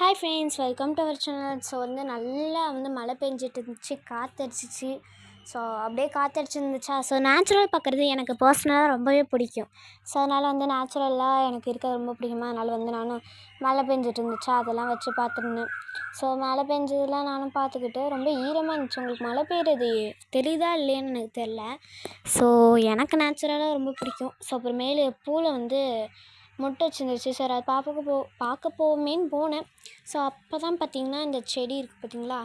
Hi friends, welcome to our channel. So நல்லா மழை பெஞ்சிட்டு இருந்துச்சு, காற்றடிச்சிச்சு. ஸோ அப்படியே காற்றடிச்சிருந்துச்சா. ஸோ நேச்சுரல் பார்க்குறது எனக்கு பர்சனலாக ரொம்பவே பிடிக்கும். ஸோ அதனால் நேச்சுரலாக எனக்கு இருக்க ரொம்ப பிடிக்குமா. அதனால் நானும் மழை பெஞ்சிட்டு இருந்துச்சா அதெல்லாம் வச்சு பார்த்துருந்தேன். ஸோ மழை பெஞ்சதெல்லாம் நானும் பார்த்துக்கிட்டு ரொம்ப ஈரமாக இருந்துச்சு. உங்களுக்கு மழை பெய்யுறது தெரியுதா இல்லையான்னு எனக்கு தெரில. ஸோ எனக்கு நேச்சுரலாக ரொம்ப பிடிக்கும். ஸோ அப்புறமேலு பூவில் முட்டை வச்சுருந்துச்சு. சரி அது பார்க்க போவோமேன்னு போனேன். ஸோ அப்போ தான் பார்த்திங்கன்னா இந்த செடி இருக்குது பார்த்திங்களா,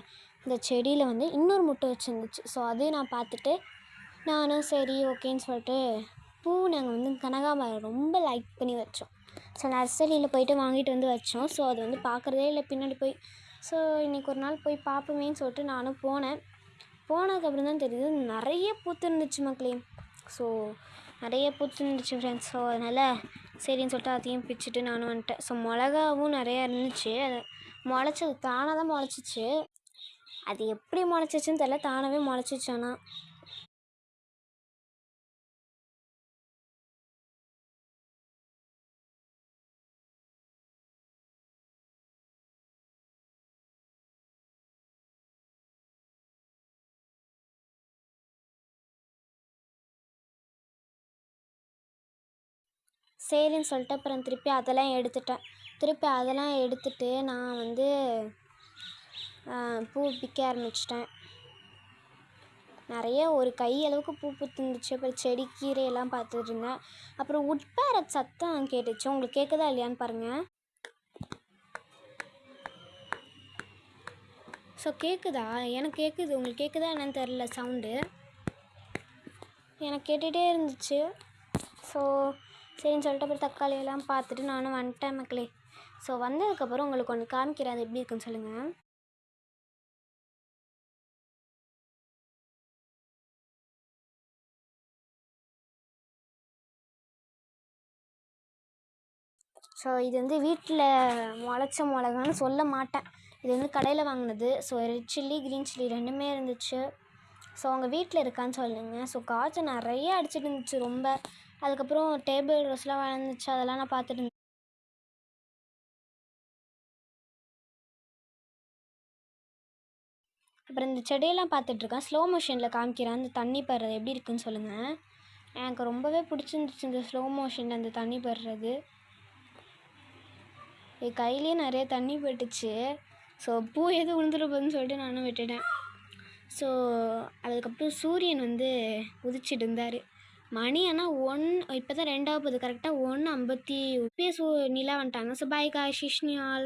இந்த செடியில் இன்னொரு முட்டை வச்சுருந்துச்சு. ஸோ அதையும் நான் பார்த்துட்டு நானும் சரி ஓகேன்னு சொல்லிட்டு பூ நாங்கள் கனகாமரம் ரொம்ப லைக் பண்ணி வச்சோம். ஸோ நர்சரியில் போய்ட்டு வாங்கிட்டு வச்சோம். ஸோ அது பார்க்குறதே இல்லை பின்னாடி போய். ஸோ இன்றைக்கி ஒரு நாள் போய் பார்ப்போமேன்னு சொல்லிட்டு நானும் போனேன். போனதுக்கப்புறம் தான் தெரியுது நிறைய பூத்து இருந்துச்சு மக்களே. ஸோ நிறைய பூத்து இருந்துச்சு ஃப்ரெண்ட்ஸ். ஸோ அதனால் சரின்னு சொல்லிட்டு அதையும் பிச்சுட்டு நானும் வந்துட்டேன். ஸோ மிளகாவும் நிறையா இருந்துச்சு. அது முளைச்சது தானாக தான் முளைச்சிச்சு. அது எப்படி முளைச்சிச்சின்னு தெரியல, தானாகவே முளைச்சிச்சு. ஆனால் சரின்னு சொல்லிட்டு அப்புறம் திருப்பி அதெல்லாம் எடுத்துட்டேன். திருப்பி அதெல்லாம் எடுத்துகிட்டு நான் பூ பிக்க ஆரம்பிச்சிட்டேன். நிறைய ஒரு கை அளவுக்கு பூ பூத்துருந்துச்சு. அப்புறம் செடி கீரையெல்லாம் பார்த்துட்டு இருந்தேன். அப்புறம் உட்பேரட் சத்தம் கேட்டுச்சு. உங்களுக்கு கேட்குதா இல்லையான்னு பாருங்கள். ஸோ கேட்குதா? எனக்கு கேட்குது. உங்களுக்கு கேட்குதா என்னன்னு தெரில சவுண்டு. எனக்கு கேட்டுகிட்டே இருந்துச்சு. ஸோ சரின்னு சொல்லிட்டு அப்புறம் தக்காளியெல்லாம் பார்த்துட்டு நானும் வந்துட்டேன் மக்களே. ஸோ வந்ததுக்கப்புறம் உங்களுக்கு ஒன்று காமிக்கிறேன், அது எப்படி இருக்குன்னு சொல்லுங்கள். ஸோ இது வீட்டில் முளைச்ச மிளகான்னு சொல்ல மாட்டேன். இது கடையில் வாங்கினது. So red chilli green chilli ரெண்டுமே இருந்துச்சு. ஸோ உங்கள் வீட்டில் இருக்கான்னு சொல்லுங்கள். ஸோ காய்ச்சல் நிறைய அடிச்சிட்டு இருந்துச்சு ரொம்ப. அதுக்கப்புறம் டேபிள் ரோஸ்லாம் வளர்ந்துச்சு, அதெல்லாம் நான் பார்த்துட்டு இருந்தேன். அப்புறம் இந்த செடியெல்லாம் பார்த்துட்ருக்கேன். ஸ்லோ மோஷனில் காமிக்கிறேன். அந்த தண்ணி படுறது எப்படி இருக்குன்னு சொல்லுங்கள். எனக்கு ரொம்பவே பிடிச்சிருந்துச்சு இந்த ஸ்லோ மோஷனில் அந்த தண்ணி படுறது. என் கையிலே நிறைய தண்ணி பட்டுச்சு. ஸோ பூ எதுவும் விழுந்துருப்போதுன்னு சொல்லிட்டு நானும் விட்டுட்டேன். ஸோ அதுக்கப்புறம் சூரியன் உதிச்சிட்டு இருந்தார். மணி ஆனால் இப்போ தான் 2 கரெக்டாக 1:50 இப்பயே நிலா வந்துட்டாங்க. ஸோ பை காய் ஷிஷ்னியால்.